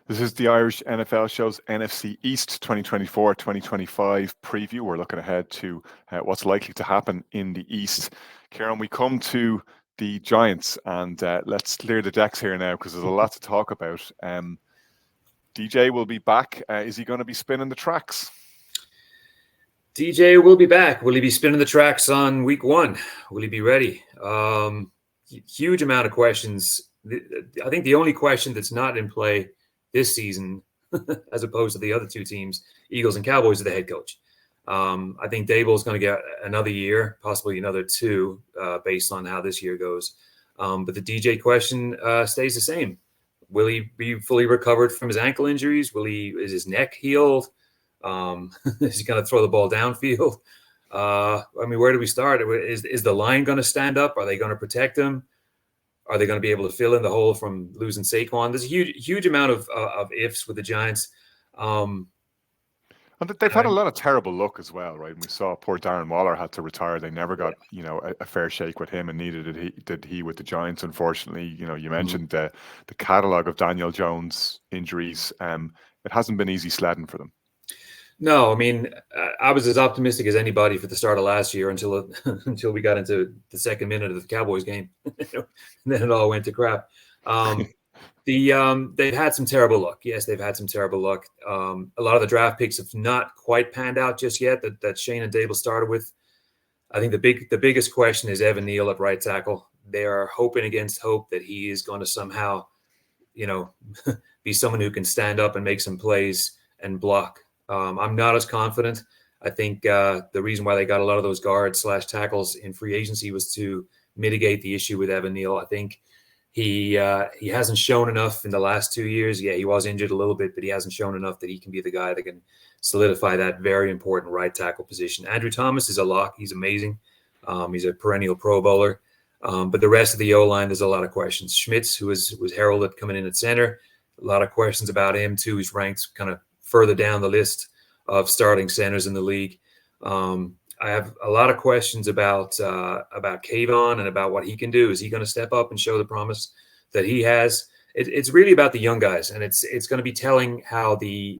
This is the Irish NFL Show's NFC East 2024-2025 preview. We're looking ahead to what's likely to happen in the East. Kieran, we come to the Giants, and let's clear the decks here now because there's a lot to talk about. DJ will be back. Is he going to be spinning the tracks? DJ will be back. Will he be spinning the tracks on week one? Will he be ready? Huge amount of questions. I think the only question that's not in play this season, as opposed to the other two teams, Eagles and Cowboys, are the head coach. I think Daboll is going to get another year, possibly another two, based on how this year goes. But the DJ question stays the same. Will he be fully recovered from his ankle injuries? Is his neck healed? Is he going to throw the ball downfield? Where do we start? Is the line going to stand up? Are they going to protect him? Are they going to be able to fill in the hole from losing Saquon? There's a huge amount of ifs with the Giants. And they've had a lot of terrible luck as well, right? We saw poor Darren Waller had to retire. They never got, a fair shake with him, and neither did he with the Giants, unfortunately. You mentioned the catalog of Daniel Jones injuries. It hasn't been easy sledding for them. No, I was as optimistic as anybody for the start of last year until we got into the second minute of the Cowboys game. And then it all went to crap. They've had some terrible luck. Yes, they've had some terrible luck. A lot of the draft picks have not quite panned out just yet that Schoen and Daboll started with. I think the biggest question is Evan Neal at right tackle. They are hoping against hope that he is going to somehow, be someone who can stand up and make some plays and block. I'm not as confident. I think the reason why they got a lot of those guards / tackles in free agency was to mitigate the issue with Evan Neal. I think he hasn't shown enough in the last 2 years. Yeah, he was injured a little bit, but he hasn't shown enough that he can be the guy that can solidify that very important right tackle position. Andrew Thomas is a lock. He's amazing. He's a perennial Pro Bowler. But the rest of the O-line, there's a lot of questions. Schmitz, who was heralded coming in at center, a lot of questions about him too. He's ranked kind of further down the list of starting centers in the league. I have a lot of questions about Kayvon and about what he can do. Is he going to step up and show the promise that he has? It's really about the young guys, and it's going to be telling how the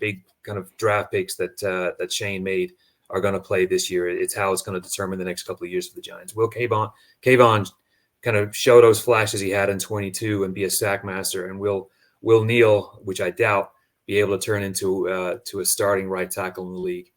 big kind of draft picks that Schoen made are going to play this year. It's how it's going to determine the next couple of years for the Giants. Will Kayvon kind of show those flashes he had in 22 and be a sack master, and will Neal, which I doubt, be able to turn into a starting right tackle in the league.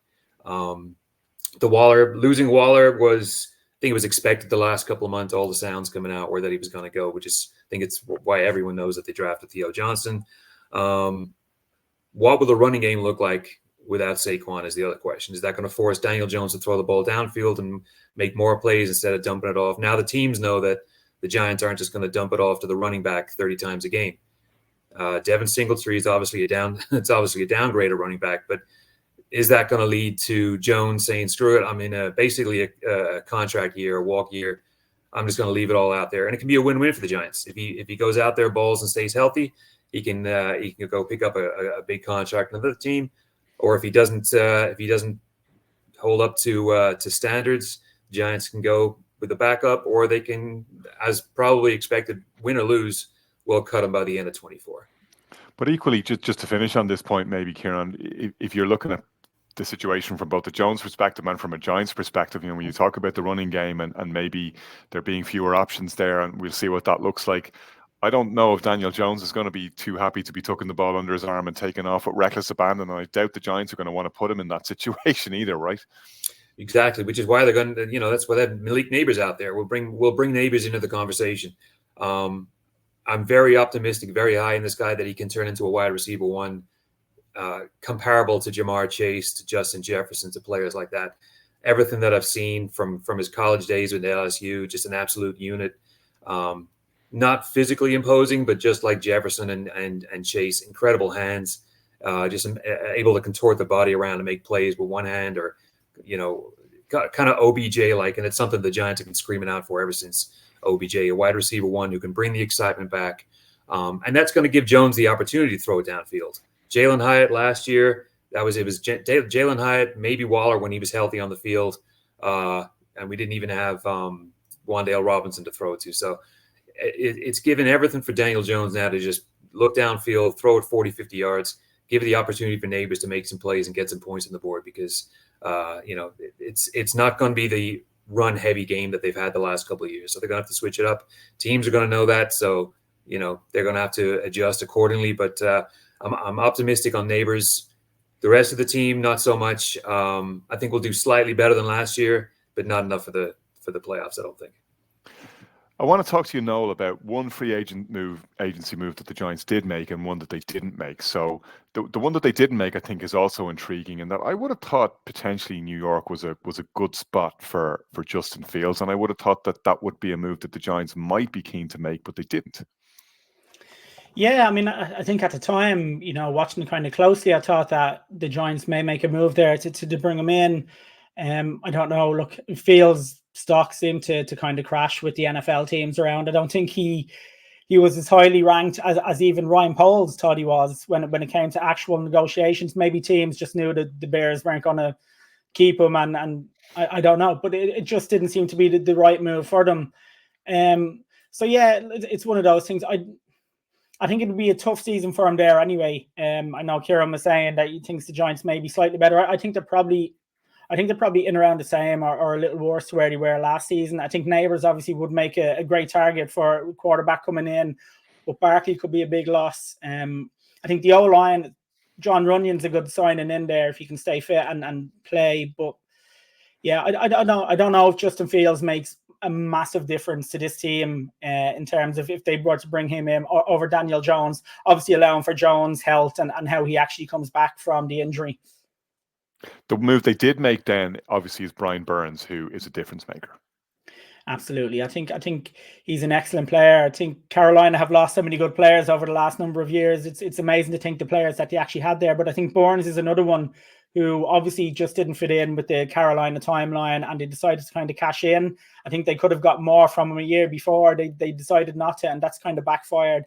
Losing Waller was, I think it was expected the last couple of months. All the sounds coming out were that he was going to go, which is, I think it's why everyone knows that they drafted Theo Johnson. What will the running game look like without Saquon is the other question. Is that going to force Daniel Jones to throw the ball downfield and make more plays instead of dumping it off? Now the teams know that the Giants aren't just going to dump it off to the running back 30 times a game. Devin Singletary is obviously a downgrade of running back, but is that going to lead to Jones saying, screw it, I'm in basically a contract year, a walk year. I'm just going to leave it all out there. And it can be a win-win for the Giants. If he goes out there, balls, and stays healthy, he can go pick up a big contract with another team. Or if he doesn't hold up to standards, the Giants can go with the backup, or they can, as probably expected, win or lose, will cut him by the end of 24. But equally, just to finish on this point, maybe, Kieran, if you're looking at the situation from both the Jones perspective and from a Giants perspective, when you talk about the running game and maybe there being fewer options there, and we'll see what that looks like. I don't know if Daniel Jones is going to be too happy to be tucking the ball under his arm and taking off with reckless abandon. And I doubt the Giants are going to want to put him in that situation either, right? Exactly, which is why they're going to, that's why they have Malik Neighbors out there. We'll bring Neighbors into the conversation. I'm very optimistic, very high in this guy that he can turn into a wide receiver one, comparable to Jamar Chase, to Justin Jefferson, to players like that. Everything that I've seen from his college days with LSU, just an absolute unit. Not physically imposing, but just like Jefferson and Chase, incredible hands, just able to contort the body around and make plays with one hand, or, kind of OBJ-like. And it's something the Giants have been screaming out for ever since OBJ, a wide receiver one who can bring the excitement back. And that's going to give Jones the opportunity to throw it downfield. Jalen Hyatt last year, it was Jalen Hyatt, maybe Waller when he was healthy on the field. And we didn't even have Wan'Dale Robinson to throw it to. So it's given everything for Daniel Jones now to just look downfield, throw it 40, 50 yards, give it the opportunity for Neighbors to make some plays and get some points on the board, because it's not going to be the run heavy game that they've had the last couple of years. So they're going to have to switch it up. Teams are going to know that. So, they're going to have to adjust accordingly. But I'm optimistic on Neighbors. The rest of the team, not so much. I think we'll do slightly better than last year, but not enough for the playoffs, I don't think. I want to talk to you, Noel, about one free agency move that the Giants did make and one that they didn't make. So the one that they didn't make, I think, is also intriguing, in that I would have thought potentially New York was a good spot for Justin Fields, and I would have thought that would be a move that the Giants might be keen to make, but they didn't. Yeah, I mean, I think at the time, watching kind of closely, I thought that the Giants may make a move there to bring him in. I don't know. Look, Fields' stock seemed to kind of crash with the NFL teams around. I don't think he was as highly ranked as even Ryan Poles thought he was when it came to actual negotiations. Maybe teams just knew that the Bears weren't going to keep him, and I don't know, but it just didn't seem to be the right move for them. So yeah, it's one of those things. I think it would be a tough season for him there anyway. I know Kieran was saying that he thinks the Giants may be slightly better. I think they're probably in around the same or a little worse to where they were last season. I think Neighbors obviously would make a great target for a quarterback coming in, but Barkley could be a big loss. I think the O-line, John Runyon's a good signing in there if he can stay fit and play. But yeah, I don't know if Justin Fields makes a massive difference to this team in terms of if they were to bring him in over Daniel Jones, obviously allowing for Jones' health and how he actually comes back from the injury. The move they did make then, obviously, is Brian Burns, who is a difference maker. Absolutely. I think he's an excellent player. I think Carolina have lost so many good players over the last number of years. It's amazing to think the players that they actually had there. But I think Burns is another one who obviously just didn't fit in with the Carolina timeline, and they decided to kind of cash in. I think they could have got more from him a year before. They decided not to, and that's kind of backfired.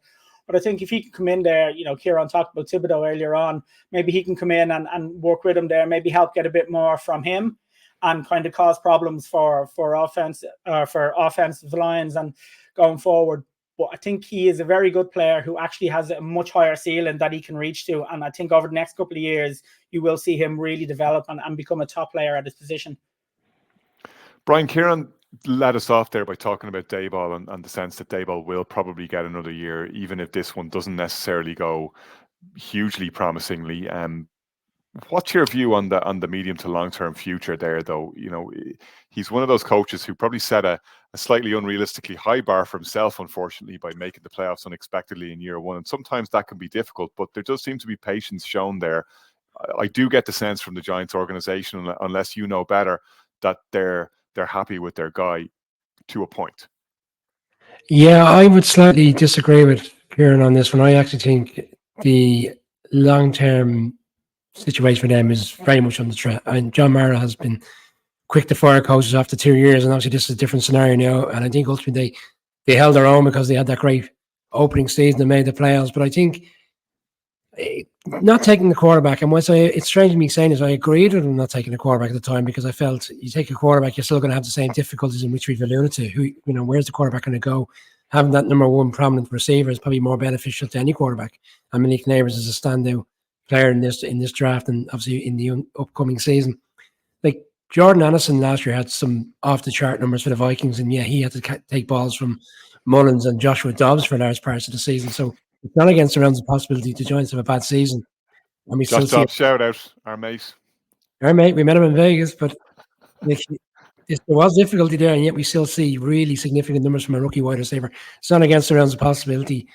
But I think if he can come in there, Kieran talked about Thibodeau earlier on, maybe he can come in and work with him there, maybe help get a bit more from him and kind of cause problems for offensive lines and going forward. But I think he is a very good player who actually has a much higher ceiling that he can reach to. And I think over the next couple of years, you will see him really develop and become a top player at his position. Brian, Kieran led us off there by talking about Daboll and the sense that Daboll will probably get another year, even if this one doesn't necessarily go hugely promisingly. What's your view on the medium to long-term future there, though? He's one of those coaches who probably set a slightly unrealistically high bar for himself, unfortunately, by making the playoffs unexpectedly in year one. And sometimes that can be difficult, but there does seem to be patience shown there. I do get the sense from the Giants organization, unless you know better, that they're happy with their guy to a point. Yeah, I would slightly disagree with Kieran on this one. I actually think the long-term situation for them is very much on the track. And John Mara has been quick to fire coaches after 2 years, and obviously this is a different scenario now. And I think ultimately they held their own because they had that great opening season and made the playoffs. But I think not taking the quarterback, and it's strange me saying this, I agreed with them not taking the quarterback at the time, because I felt you take a quarterback, you're still going to have the same difficulties in which we've alluded to. Where's the quarterback going to go? Having that number one prominent receiver is probably more beneficial to any quarterback. And Malik Neighbors is a standout player in this draft, and obviously in the upcoming season. Like Jordan Addison last year had some off the chart numbers for the Vikings, and yeah, he had to take balls from Mullins and Joshua Dobbs for large parts of the season. So it's not against the realms of possibility the Giants have a bad season. And we still see shout out our mate. Our mate, we met him in Vegas, but there was difficulty there, and yet we still see really significant numbers from a rookie wide receiver. It's not against the realms of possibility.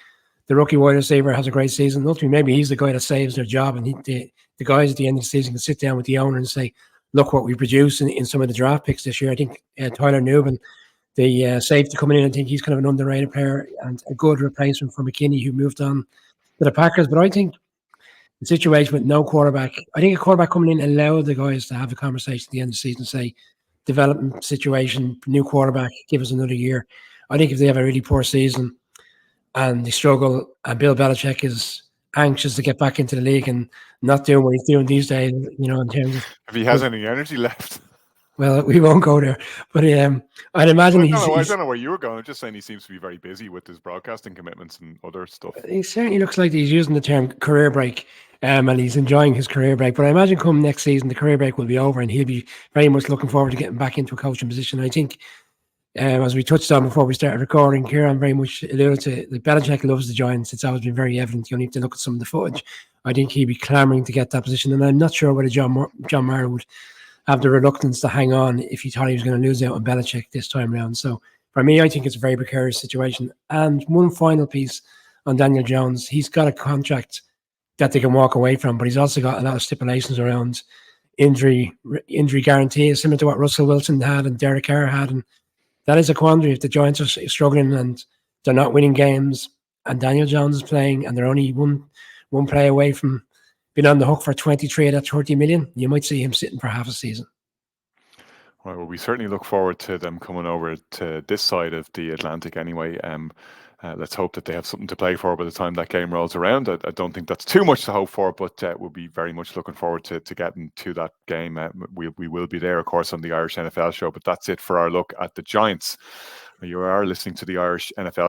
The rookie wide receiver has a great season. Ultimately, maybe he's the guy that saves their job, and the guys at the end of the season can sit down with the owner and say, look what we produced in some of the draft picks this year. I think Tyler Newman, the safety coming in, I think he's kind of an underrated player and a good replacement for McKinney, who moved on to the Packers. But I think the situation with no quarterback, I think a quarterback coming in allowed the guys to have a conversation at the end of the season, say, development situation, new quarterback, give us another year. I think if they have a really poor season and they struggle, and Bill Belichick is anxious to get back into the league and not doing what he's doing these days, in terms of... If he has any energy left. Well, we won't go there, but I'd imagine I don't know where you were going. I'm just saying he seems to be very busy with his broadcasting commitments and other stuff. He certainly looks like he's using the term career break, and he's enjoying his career break. But I imagine come next season, the career break will be over, and he'll be very much looking forward to getting back into a coaching position. I think, as we touched on before we started recording, Kieran very much alluded to, like, Belichick loves the Giants. It's always been very evident. You only have to look at some of the footage. I think he'd be clamouring to get that position, and I'm not sure whether John Mara would have the reluctance to hang on if he thought he was going to lose out on Belichick this time around. So for me, I think it's a very precarious situation. And one final piece on Daniel Jones, he's got a contract that they can walk away from, but he's also got a lot of stipulations around injury guarantees, similar to what Russell Wilson had and Derek Carr had. And that is a quandary. If the Giants are struggling and they're not winning games, and Daniel Jones is playing, and they're only one play away from being on the hook for 23 of that 30 million, you might see him sitting for half a season. Right, well, we certainly look forward to them coming over to this side of the Atlantic anyway. Let's hope that they have something to play for by the time that game rolls around. I don't think that's too much to hope for, but we'll be very much looking forward to getting to that game. We will be there, of course, on the Irish NFL show, but that's it for our look at the Giants. You are listening to the Irish NFL